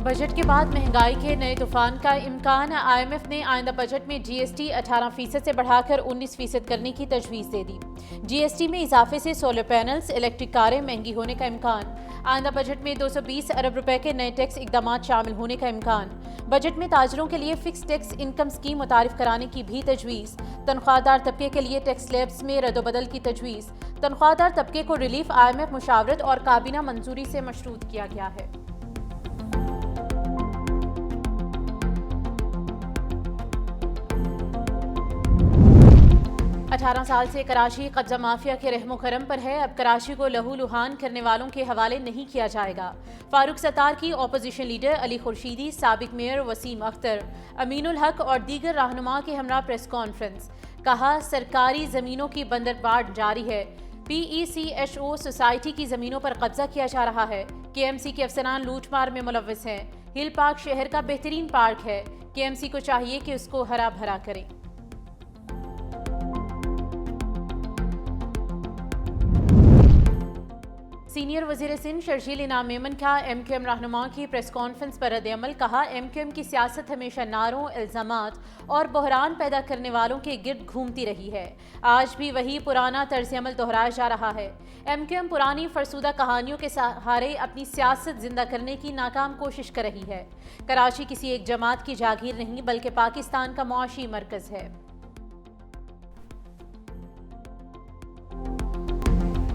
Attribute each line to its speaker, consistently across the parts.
Speaker 1: Budget کے بعد مہنگائی کے نئے طوفان کا امکان۔ IMF نے آئندہ بجٹ میں GST 18% سے بڑھا کر 19% کرنے کی تجویز دے دی۔ GST میں اضافے سے سولر پینلز، الیکٹرک کاریں مہنگی ہونے کا امکان۔ آئندہ بجٹ میں 220 ارب روپے کے نئے ٹیکس اقدامات شامل ہونے کا امکان۔ بجٹ میں تاجروں کے لیے فکس ٹیکس انکم اسکیم متعارف کرانے کی بھی تجویز۔ تنخواہ دار طبقے کے لیے ٹیکس سلیبس میں رد و بدل کی تجویز۔ تنخواہ دار طبقے کو ریلیف IMF مشاورت اور کابینہ منظوری سے مشروط کیا گیا ہے۔ 18 سال سے کراچی قبضہ مافیا کے رحم و کرم پر ہے۔ اب کراچی کو لہو لہان کرنے والوں کے حوالے نہیں کیا جائے گا۔ فاروق ستار کی اپوزیشن لیڈر علی خورشیدی، سابق میئر وسیم اختر، امین الحق اور دیگر رہنما کے ہمراہ پریس کانفرنس۔ کہا، سرکاری زمینوں کی بندرباڑ جاری ہے۔ PECHO سوسائٹی کی زمینوں پر قبضہ کیا جا رہا ہے۔ KMC کے افسران لوٹ مار میں ملوث ہیں۔ ہل پارک شہر کا بہترین پارک ہے۔ KMC کو چاہیے کہ اس کو ہرا بھرا کریں۔ سینئر وزیر سندھ شرجیل انعام میمن کا MQM رہنما کی پریس کانفرنس پر رد عمل۔ کہا، MQM کی سیاست ہمیشہ نعروں، الزامات اور بحران پیدا کرنے والوں کے گرد گھومتی رہی ہے۔ آج بھی وہی پرانا طرز عمل دہرایا جا رہا ہے۔ MQM پرانی فرسودہ کہانیوں کے سہارے اپنی سیاست زندہ کرنے کی ناکام کوشش کر رہی ہے۔ کراچی کسی ایک جماعت کی جاگیر نہیں بلکہ پاکستان کا معاشی مرکز ہے۔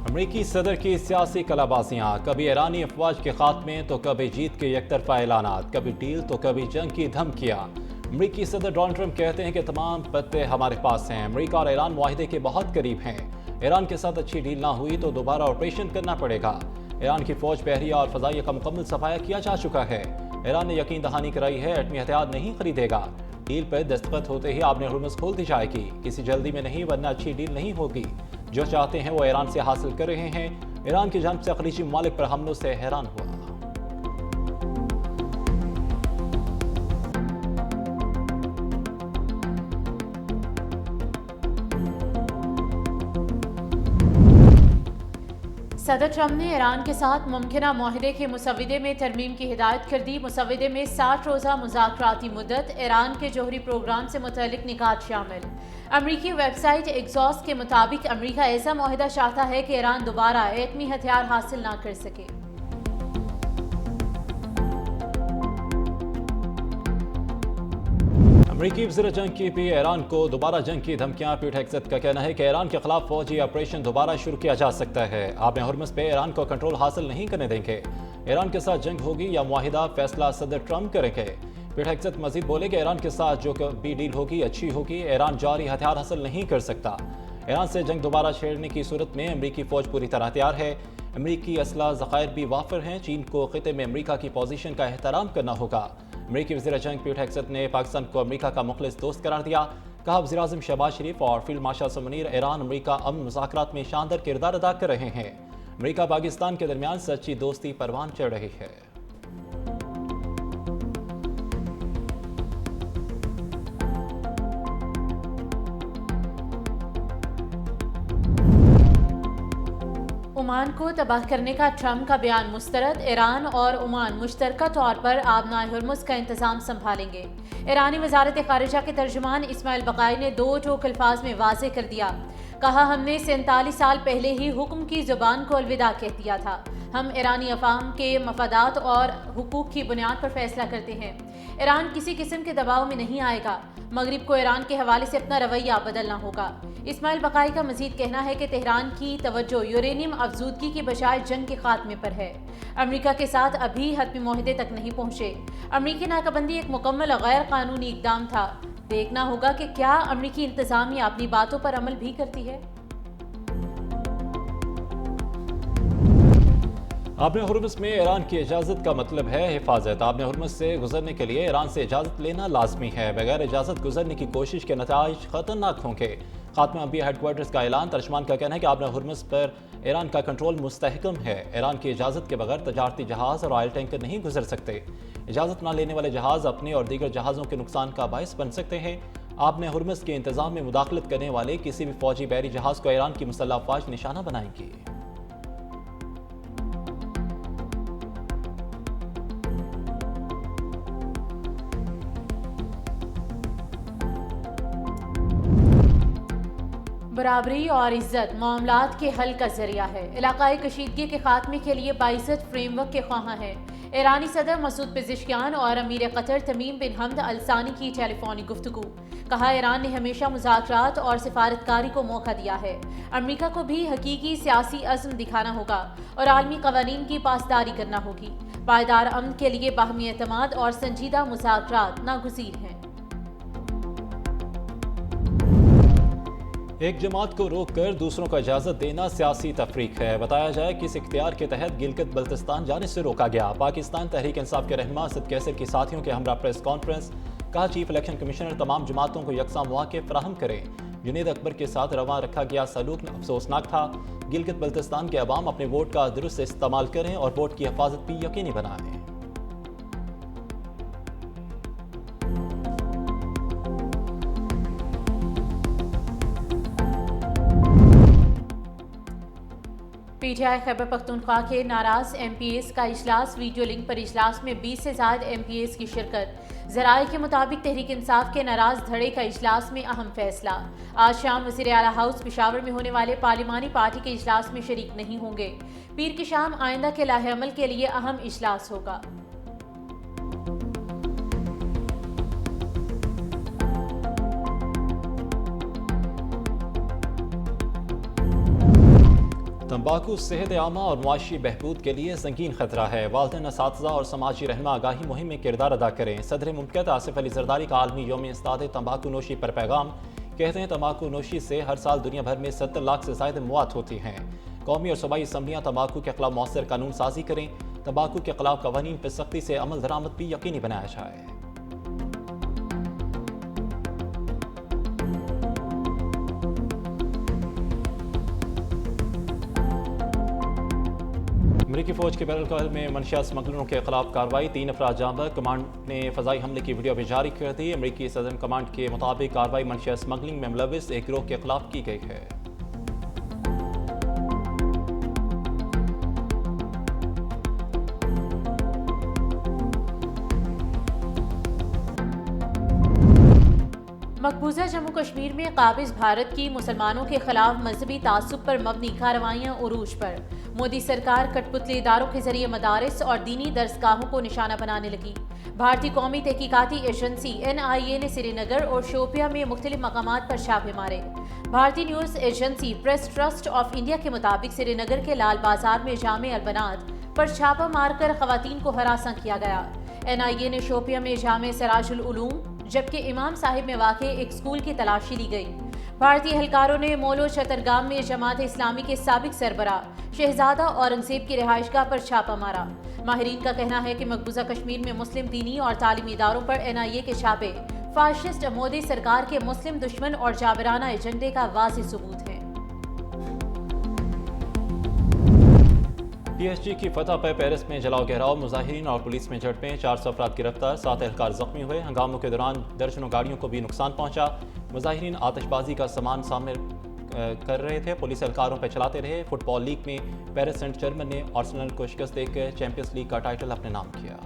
Speaker 2: امریکی صدر کی سیاسی کلا بازیاں، کبھی ایرانی افواج کے خاتمے تو کبھی جیت کے یک طرفہ اعلانات، کبھی ڈیل تو کبھی جنگ کی دھمکیاں۔ امریکی صدر ڈونلڈ ٹرمپ کہتے ہیں کہ تمام پتے ہمارے پاس ہیں۔ امریکہ اور ایران معاہدے کے بہت قریب ہیں۔ ایران کے ساتھ اچھی ڈیل نہ ہوئی تو دوبارہ آپریشن کرنا پڑے گا۔ ایران کی فوج، بحریہ اور فضائیہ کا مکمل صفایا کیا جا چکا ہے۔ ایران نے یقین دہانی کرائی ہے ایٹمی ہتھیار نہیں خریدے گا۔ ڈیل پر دستخط ہوتے ہی آبِ ہرمز کھول دی جائے گی۔ کسی جلدی میں نہیں، ورنہ اچھی ڈیل نہیں ہوگی۔ جو چاہتے ہیں وہ ایران سے حاصل کر رہے ہیں۔ ایران کی جانب سے خلیجی ممالک پر حملوں سے حیران ہوا۔
Speaker 1: صدر ٹرمپ نے ایران کے ساتھ ممکنہ معاہدے کے مسودے میں ترمیم کی ہدایت کر دی۔ مسودے میں 60 روزہ مذاکراتی مدت، ایران کے جوہری پروگرام سے متعلق نکات شامل۔ امریکی ویب سائٹ ایگزوس کے مطابق امریکہ ایسا معاہدہ چاہتا ہے کہ ایران دوبارہ ایٹمی ہتھیار حاصل نہ کر سکے۔
Speaker 2: امریکی وزیر جنگ کی بھی ایران کو دوبارہ جنگ کی دھمکیاں۔ پیٹ ہیگزت کا کہنا ہے کہ ایران کے خلاف فوجی آپریشن دوبارہ شروع کیا جا سکتا ہے۔ آبِ ہرمز پہ ایران کو کنٹرول حاصل نہیں کرنے دیں گے۔ ایران کے ساتھ جنگ ہوگی یا معاہدہ، فیصلہ صدر ٹرمپ کریں گے۔ پیٹ ہیگزت مزید بولے کہ ایران کے ساتھ جو بھی ڈیل ہوگی اچھی ہوگی۔ ایران جوہری ہتھیار حاصل نہیں کر سکتا۔ ایران سے جنگ دوبارہ چھیڑنے کی صورت میں امریکی فوج پوری طرح تیار ہے۔ امریکی اسلحہ ذخائر بھی وافر ہیں۔ چین کو خطے میں امریکہ کی پوزیشن کا احترام کرنا ہوگا۔ امریکی وزیر جنگ پیٹ ہیگزت نے پاکستان کو امریکہ کا مخلص دوست قرار دیا۔ کہا، وزیر اعظم شہباز شریف اور فیلڈ مارشل سمنیر ایران امریکہ امن مذاکرات میں شاندار کردار ادا کر رہے ہیں۔ امریکہ پاکستان کے درمیان سچی دوستی پروان چڑھ رہی ہے۔
Speaker 1: عمان کو تباہ کرنے کا ٹرمپ کا بیان مسترد۔ ایران اور عمان مشترکہ طور پر آبنائے ہرمز کا انتظام سنبھالیں گے۔ ایرانی وزارت خارجہ کے ترجمان اسماعیل بقائی نے دو ٹوک الفاظ میں واضح کر دیا۔ کہا، ہم نے 47 سال پہلے ہی حکم کی زبان کو الوداع کہہ دیا تھا۔ ہم ایرانی عوام کے مفادات اور حقوق کی بنیاد پر فیصلہ کرتے ہیں۔ ایران کسی قسم کے دباؤ میں نہیں آئے گا۔ مغرب کو ایران کے حوالے سے اپنا رویہ بدلنا ہوگا۔ اسماعیل بقائی کا مزید کہنا ہے کہ تہران کی توجہ یورینیم افزودگی کی بجائے جنگ کے خاتمے پر ہے۔ امریکہ کے ساتھ ابھی حتمی معاہدے تک نہیں پہنچے۔ امریکی ناکہ بندی ایک مکمل غیر قانونی اقدام تھا۔ دیکھنا ہوگا کہ کیا امریکی انتظامیہ اپنی باتوں پر عمل بھی کرتی ہے۔
Speaker 2: آبِ ہرمز میں ایران کی اجازت کا مطلب ہے حفاظت۔ آبِ ہرمز سے گزرنے کے لیے ایران سے اجازت لینا لازمی ہے۔ بغیر اجازت گزرنے کی کوشش کے نتائج خطرناک ہوں گے۔ خاتمہ انبیاء ہیڈ کوارٹرز کا اعلان۔ ترجمان کا کہنا ہے کہ آبِ ہرمز پر ایران کا کنٹرول مستحکم ہے۔ ایران کی اجازت کے بغیر تجارتی جہاز اور آئل ٹینکر نہیں گزر سکتے۔ اجازت نہ لینے والے جہاز اپنے اور دیگر جہازوں کے نقصان کا باعث بن سکتے ہیں۔ آبِ ہرمز کے انتظام میں مداخلت کرنے والے کسی بھی فوجی بحری جہاز کو ایران کی مسلح افواج نشانہ بنائیں گی۔
Speaker 1: برابری اور عزت معاملات کے حل کا ذریعہ ہے۔ علاقائی کشیدگی کے خاتمے کے لیے باعزت فریم ورک کے خواہاں ہیں۔ ایرانی صدر مسعود پزشکیان اور امیر قطر تمیم بن حمد الثانی کی ٹیلی فونک گفتگو۔ کہا ایران نے ہمیشہ مذاکرات اور سفارتکاری کو موقع دیا ہے۔ امریکہ کو بھی حقیقی سیاسی عزم دکھانا ہوگا اور عالمی قوانین کی پاسداری کرنا ہوگی۔ پائیدار امن کے لیے باہمی اعتماد اور سنجیدہ مذاکرات ناگزیر ہیں۔
Speaker 2: ایک جماعت کو روک کر دوسروں کو اجازت دینا سیاسی تفریق ہے۔ بتایا جائے کہ اس اختیار کے تحت گلگت بلتستان جانے سے روکا گیا۔ پاکستان تحریک انصاف کے رہنما اسد کیسر کی ساتھیوں کے ہمراہ پریس کانفرنس۔ کہا چیف الیکشن کمشنر تمام جماعتوں کو یکساں مواقع فراہم کریں۔ جنید اکبر کے ساتھ رواں رکھا گیا سلوک افسوسناک تھا۔ گلگت بلتستان کے عوام اپنے ووٹ کا درست استعمال کریں اور ووٹ کی حفاظت بھی یقینی بنائیں۔
Speaker 1: P T I Khyber Pakhtunkhwa کے ناراض ایم پی ایز کا اجلاس۔ ویڈیو لنک پر اجلاس میں 20 سے زائد ایم پی ایز کی شرکت۔ ذرائع کے مطابق تحریک انصاف کے ناراض دھڑے کا اجلاس میں اہم فیصلہ۔ آج شام وزیر اعلیٰ ہاؤس پشاور میں ہونے والے پارلیمانی پارٹی کے اجلاس میں شریک نہیں ہوں گے۔ پیر کی شام آئندہ کے لائحہ عمل کے لیے اہم اجلاس ہوگا۔
Speaker 2: تمباکو صحت عامہ اور معاشی بہبود کے لیے سنگین خطرہ ہے۔ والدین، اساتذہ اور سماجی رہنما آگاہی مہم میں کردار ادا کریں۔ صدر مملکت آصف علی زرداری کا عالمی یوم اسناد تمباکو نوشی پر پیغام۔ کہتے ہیں تمباکو نوشی سے ہر سال دنیا بھر میں 70 لاکھ سے زائد موات ہوتی ہیں۔ قومی اور صوبائی اسمبلیاں تمباکو کے خلاف مؤثر قانون سازی کریں۔ تمباکو کے خلاف قوانین پر سختی سے عمل درآمد بھی یقینی بنایا جائے۔ امریکی فوج کے بحر الکاہل میں منشیات اسمگلروں کے خلاف کارروائی۔ 3 افراد جاں بحق۔ کمانڈ نے فضائی حملے کی ویڈیو بھی جاری کر دی۔ امریکی سدرن کمانڈ کے مطابق کارروائی منشیات اسمگلنگ میں ملوث ایک گروہ کے خلاف کی گئی ہے۔
Speaker 1: مقبوضہ جموں کشمیر میں قابض بھارت کی مسلمانوں کے خلاف مذہبی تعصب پر مبنی کارروائیاں عروج پر۔ مودی سرکار کٹ پتلی اداروں کے ذریعے مدارس اور دینی درسگاہوں کو نشانہ بنانے لگی۔ بھارتی قومی تحقیقاتی ایجنسی NIA نے سری نگر اور شوپیاں میں مختلف مقامات پر چھاپے مارے۔ بھارتی news agency press trust of India کے مطابق سری نگر کے لال بازار میں جامع البنات پر چھاپا مار کر خواتین کو ہراساں کیا گیا۔ NIA نے شوپیاں میں جامع سراج العلوم جبکہ امام صاحب میں واقع ایک اسکول کی تلاشی لی گئی۔ بھارتی اہلکاروں نے مولو چترگام میں جماعت اسلامی کے سابق سربراہ شہزادہ اورنگزیب کی رہائش گاہ پر چھاپا مارا۔ ماہرین کا کہنا ہے کہ مقبوضہ کشمیر میں مسلم دینی اور تعلیمی اداروں پر NIA کے چھاپے فاشسٹ مودی سرکار کے مسلم دشمن اور جابرانہ ایجنڈے کا واضح ثبوت ہے۔
Speaker 2: PSG کی فتح پر پیرس میں جلاؤ گہراؤ، مظاہرین اور پولیس میں جھڑپیں، 400 افراد گرفتار، 7 اہلکار زخمی ہوئے۔ ہنگاموں کے دوران درجنوں گاڑیوں کو بھی نقصان پہنچا۔ مظاہرین آتش بازی کا سامان سامنے کر رہے تھے، پولیس اہلکاروں پہ چلاتے رہے۔ فٹ بال لیگ میں پیرس سینٹ جرمن نے آرسنل کو شکست دے کر چیمپئنز لیگ کا ٹائٹل اپنے نام کیا۔